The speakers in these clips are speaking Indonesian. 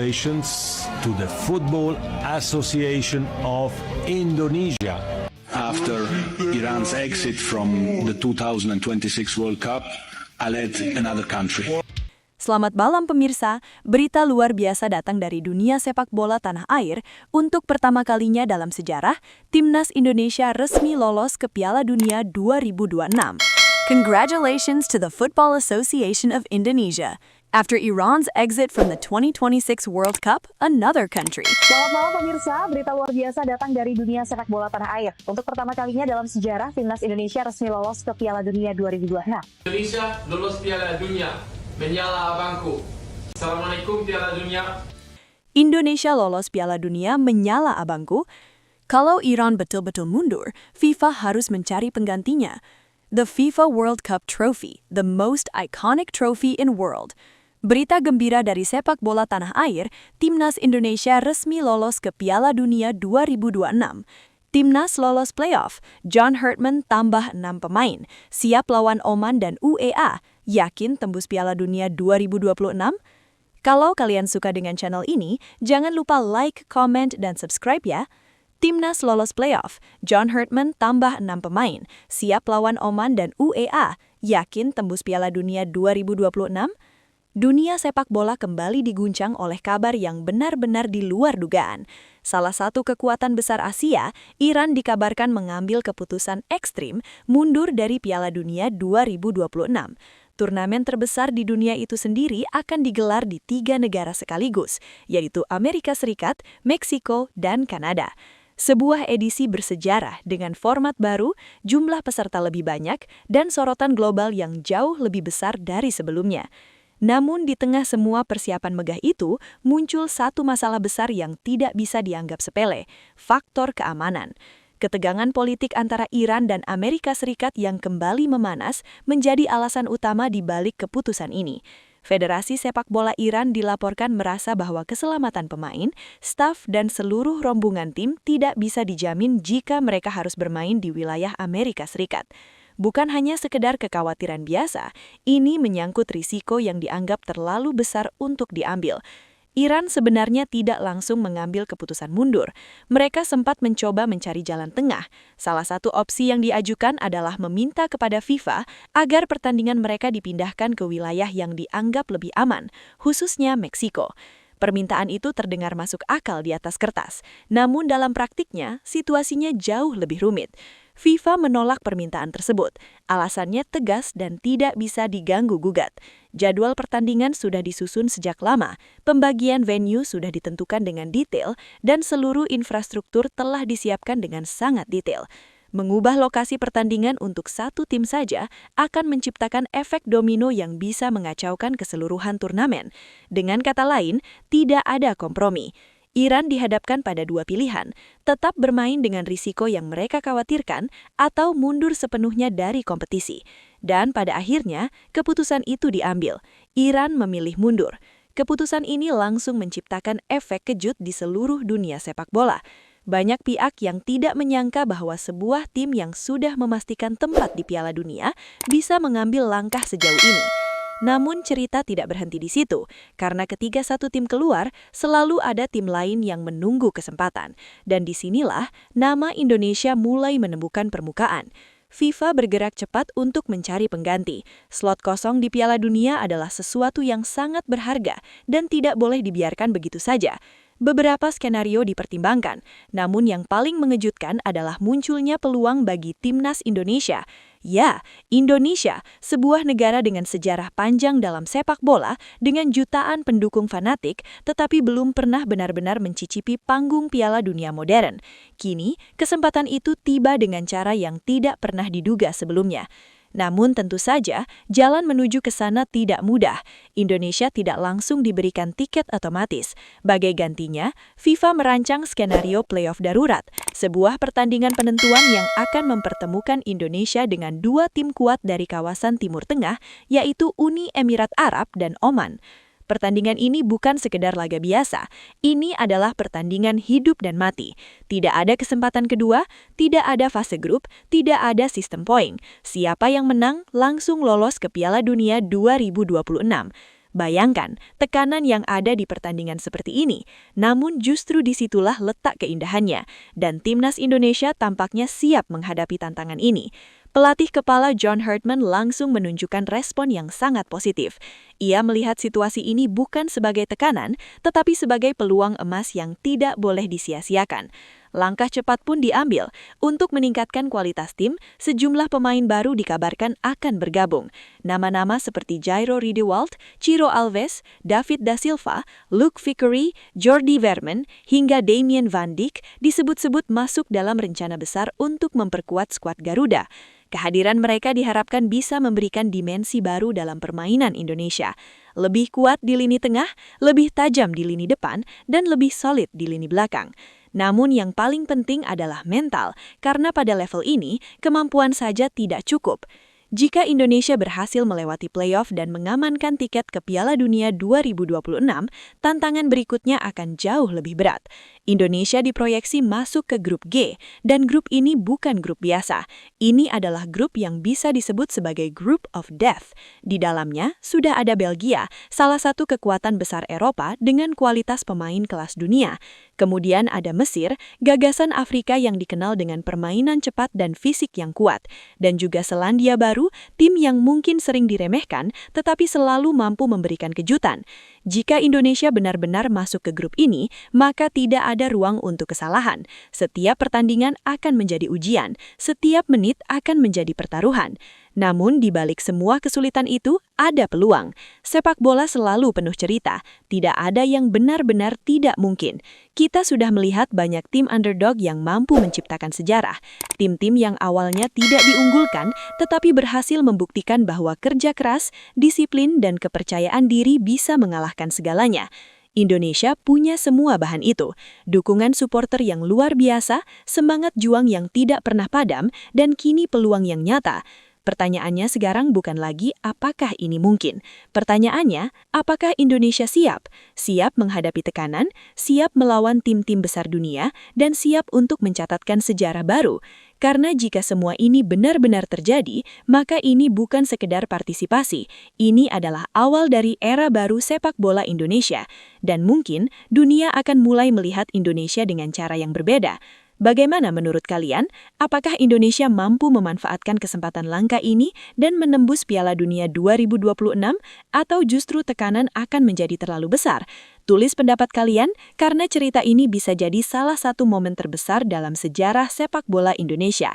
congratulations to the Football Association of Indonesia. After Iran's exit from the 2026 World Cup, I led another country. Selamat malam pemirsa, berita luar biasa datang dari dunia sepak bola tanah air. Untuk pertama kalinya dalam sejarah, Timnas Indonesia resmi lolos ke Piala Dunia 2026. Congratulations to the Football Association of Indonesia. After Iran's exit from the 2026 World Cup, another country. Selamat malam pemirsa, berita luar biasa datang dari dunia sepak bola tanah air. Untuk pertama kalinya dalam sejarah, Timnas Indonesia resmi lolos ke Piala Dunia 2026. Indonesia lolos Piala Dunia, menyala abangku. Assalamualaikum Piala Dunia. Indonesia lolos Piala Dunia menyala abangku. Kalau Iran betul-betul mundur, FIFA harus mencari penggantinya. The FIFA World Cup Trophy, the most iconic trophy in world. Berita gembira dari sepak bola tanah air, Timnas Indonesia resmi lolos ke Piala Dunia 2026. Timnas lolos playoff, John Herdman tambah 6 pemain, siap lawan Oman dan UEA, yakin tembus Piala Dunia 2026? Kalau kalian suka dengan channel ini, jangan lupa like, comment, dan subscribe ya. Timnas lolos playoff, John Herdman tambah 6 pemain, siap lawan Oman dan UEA, yakin tembus Piala Dunia 2026? Dunia sepak bola kembali diguncang oleh kabar yang benar-benar di luar dugaan. Salah satu kekuatan besar Asia, Iran dikabarkan mengambil keputusan ekstrim mundur dari Piala Dunia 2026. Turnamen terbesar di dunia itu sendiri akan digelar di 3 negara sekaligus, yaitu Amerika Serikat, Meksiko, dan Kanada. Sebuah edisi bersejarah dengan format baru, jumlah peserta lebih banyak, dan sorotan global yang jauh lebih besar dari sebelumnya. Namun di tengah semua persiapan megah itu, muncul satu masalah besar yang tidak bisa dianggap sepele, faktor keamanan. Ketegangan politik antara Iran dan Amerika Serikat yang kembali memanas menjadi alasan utama di balik keputusan ini. Federasi Sepak Bola Iran dilaporkan merasa bahwa keselamatan pemain, staf, dan seluruh rombongan tim tidak bisa dijamin jika mereka harus bermain di wilayah Amerika Serikat. Bukan hanya sekedar kekhawatiran biasa, ini menyangkut risiko yang dianggap terlalu besar untuk diambil. Iran sebenarnya tidak langsung mengambil keputusan mundur. Mereka sempat mencoba mencari jalan tengah. Salah satu opsi yang diajukan adalah meminta kepada FIFA agar pertandingan mereka dipindahkan ke wilayah yang dianggap lebih aman, khususnya Meksiko. Permintaan itu terdengar masuk akal di atas kertas, namun dalam praktiknya situasinya jauh lebih rumit. FIFA menolak permintaan tersebut. Alasannya tegas dan tidak bisa diganggu-gugat. Jadwal pertandingan sudah disusun sejak lama, pembagian venue sudah ditentukan dengan detail, dan seluruh infrastruktur telah disiapkan dengan sangat detail. Mengubah lokasi pertandingan untuk satu tim saja akan menciptakan efek domino yang bisa mengacaukan keseluruhan turnamen. Dengan kata lain, tidak ada kompromi. Iran dihadapkan pada dua pilihan, tetap bermain dengan risiko yang mereka khawatirkan atau mundur sepenuhnya dari kompetisi. Dan pada akhirnya, keputusan itu diambil. Iran memilih mundur. Keputusan ini langsung menciptakan efek kejut di seluruh dunia sepak bola. Banyak pihak yang tidak menyangka bahwa sebuah tim yang sudah memastikan tempat di Piala Dunia bisa mengambil langkah sejauh ini. Namun cerita tidak berhenti di situ, karena ketika satu tim keluar, selalu ada tim lain yang menunggu kesempatan. Dan disinilah nama Indonesia mulai menemukan permukaan. FIFA bergerak cepat untuk mencari pengganti. Slot kosong di Piala Dunia adalah sesuatu yang sangat berharga dan tidak boleh dibiarkan begitu saja. Beberapa skenario dipertimbangkan, namun yang paling mengejutkan adalah munculnya peluang bagi Timnas Indonesia. Ya, Indonesia, sebuah negara dengan sejarah panjang dalam sepak bola dengan jutaan pendukung fanatik, tetapi belum pernah benar-benar mencicipi panggung Piala Dunia modern. Kini, kesempatan itu tiba dengan cara yang tidak pernah diduga sebelumnya. Namun tentu saja, jalan menuju ke sana tidak mudah. Indonesia tidak langsung diberikan tiket otomatis. Bagai gantinya, FIFA merancang skenario playoff darurat, sebuah pertandingan penentuan yang akan mempertemukan Indonesia dengan dua tim kuat dari kawasan Timur Tengah, yaitu Uni Emirat Arab dan Oman. Pertandingan ini bukan sekedar laga biasa, ini adalah pertandingan hidup dan mati. Tidak ada kesempatan kedua, tidak ada fase grup, tidak ada sistem poin. Siapa yang menang langsung lolos ke Piala Dunia 2026. Bayangkan, tekanan yang ada di pertandingan seperti ini, namun justru disitulah letak keindahannya, dan timnas Indonesia tampaknya siap menghadapi tantangan ini. Pelatih kepala John Herdman langsung menunjukkan respon yang sangat positif. Ia melihat situasi ini bukan sebagai tekanan, tetapi sebagai peluang emas yang tidak boleh disia-siakan. Langkah cepat pun diambil. Untuk meningkatkan kualitas tim, sejumlah pemain baru dikabarkan akan bergabung. Nama-nama seperti Jairo Riedewald, Ciro Alves, David da Silva, Luke Vickery, Jordi Vermen, hingga Damien van Dijk disebut-sebut masuk dalam rencana besar untuk memperkuat skuad Garuda. Kehadiran mereka diharapkan bisa memberikan dimensi baru dalam permainan Indonesia. Lebih kuat di lini tengah, lebih tajam di lini depan, dan lebih solid di lini belakang. Namun yang paling penting adalah mental, karena pada level ini, kemampuan saja tidak cukup. Jika Indonesia berhasil melewati playoff dan mengamankan tiket ke Piala Dunia 2026, tantangan berikutnya akan jauh lebih berat. Indonesia diproyeksi masuk ke grup G, dan grup ini bukan grup biasa. Ini adalah grup yang bisa disebut sebagai Group of Death. Di dalamnya sudah ada Belgia, salah satu kekuatan besar Eropa dengan kualitas pemain kelas dunia. Kemudian ada Mesir, gagasan Afrika yang dikenal dengan permainan cepat dan fisik yang kuat. Dan juga Selandia Baru, tim yang mungkin sering diremehkan tetapi selalu mampu memberikan kejutan. Jika Indonesia benar-benar masuk ke grup ini, maka tidak ada ruang untuk kesalahan. Setiap pertandingan akan menjadi ujian, setiap menit akan menjadi pertaruhan. Namun di balik semua kesulitan itu, ada peluang. Sepak bola selalu penuh cerita, tidak ada yang benar-benar tidak mungkin. Kita sudah melihat banyak tim underdog yang mampu menciptakan sejarah. Tim-tim yang awalnya tidak diunggulkan, tetapi berhasil membuktikan bahwa kerja keras, disiplin, dan kepercayaan diri bisa mengalahkan segalanya. Indonesia punya semua bahan itu. Dukungan supporter yang luar biasa, semangat juang yang tidak pernah padam, dan kini peluang yang nyata. Pertanyaannya sekarang bukan lagi apakah ini mungkin. Pertanyaannya, apakah Indonesia siap? Siap menghadapi tekanan, siap melawan tim-tim besar dunia, dan siap untuk mencatatkan sejarah baru. Karena jika semua ini benar-benar terjadi, maka ini bukan sekedar partisipasi. Ini adalah awal dari era baru sepak bola Indonesia. Dan mungkin dunia akan mulai melihat Indonesia dengan cara yang berbeda. Bagaimana menurut kalian? Apakah Indonesia mampu memanfaatkan kesempatan langka ini dan menembus Piala Dunia 2026? Atau justru tekanan akan menjadi terlalu besar? Tulis pendapat kalian, karena cerita ini bisa jadi salah satu momen terbesar dalam sejarah sepak bola Indonesia.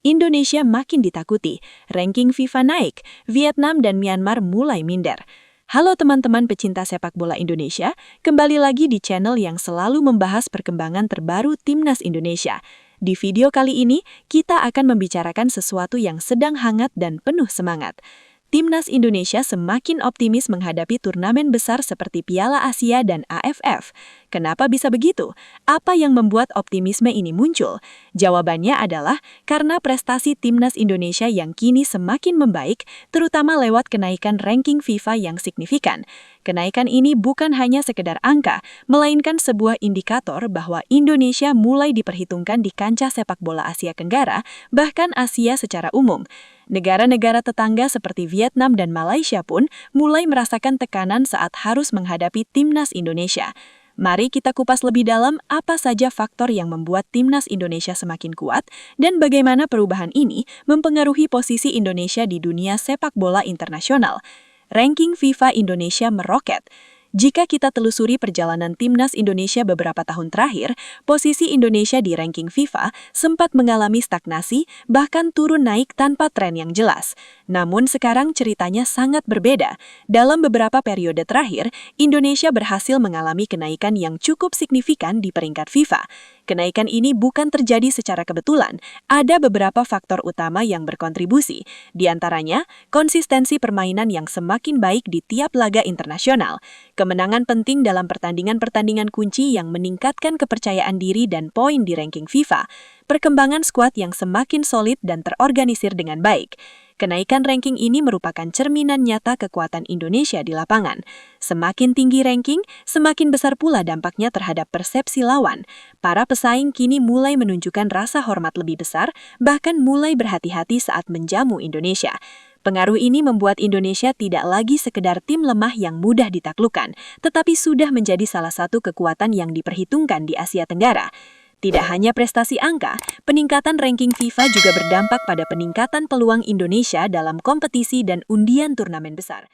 Indonesia makin ditakuti, ranking FIFA naik, Vietnam dan Myanmar mulai minder. Halo teman-teman pecinta sepak bola Indonesia, kembali lagi di channel yang selalu membahas perkembangan terbaru Timnas Indonesia. Di video kali ini, kita akan membicarakan sesuatu yang sedang hangat dan penuh semangat. Timnas Indonesia semakin optimis menghadapi turnamen besar seperti Piala Asia dan AFF. Kenapa bisa begitu? Apa yang membuat optimisme ini muncul? Jawabannya adalah karena prestasi Timnas Indonesia yang kini semakin membaik, terutama lewat kenaikan ranking FIFA yang signifikan. Kenaikan ini bukan hanya sekedar angka, melainkan sebuah indikator bahwa Indonesia mulai diperhitungkan di kancah sepak bola Asia Tenggara, bahkan Asia secara umum. Negara-negara tetangga seperti Vietnam dan Malaysia pun mulai merasakan tekanan saat harus menghadapi Timnas Indonesia. Mari kita kupas lebih dalam apa saja faktor yang membuat Timnas Indonesia semakin kuat dan bagaimana perubahan ini mempengaruhi posisi Indonesia di dunia sepak bola internasional. Ranking FIFA Indonesia meroket. Jika kita telusuri perjalanan Timnas Indonesia beberapa tahun terakhir, posisi Indonesia di ranking FIFA sempat mengalami stagnasi, bahkan turun naik tanpa tren yang jelas. Namun sekarang ceritanya sangat berbeda. Dalam beberapa periode terakhir, Indonesia berhasil mengalami kenaikan yang cukup signifikan di peringkat FIFA. Kenaikan ini bukan terjadi secara kebetulan. Ada beberapa faktor utama yang berkontribusi. Di antaranya, konsistensi permainan yang semakin baik di tiap laga internasional. Kemenangan penting dalam pertandingan-pertandingan kunci yang meningkatkan kepercayaan diri dan poin di ranking FIFA. Perkembangan skuad yang semakin solid dan terorganisir dengan baik. Kenaikan ranking ini merupakan cerminan nyata kekuatan Indonesia di lapangan. Semakin tinggi ranking, semakin besar pula dampaknya terhadap persepsi lawan. Para pesaing kini mulai menunjukkan rasa hormat lebih besar, bahkan mulai berhati-hati saat menjamu Indonesia. Pengaruh ini membuat Indonesia tidak lagi sekedar tim lemah yang mudah ditaklukkan, tetapi sudah menjadi salah satu kekuatan yang diperhitungkan di Asia Tenggara. Tidak hanya prestasi angka, peningkatan ranking FIFA juga berdampak pada peningkatan peluang Indonesia dalam kompetisi dan undian turnamen besar.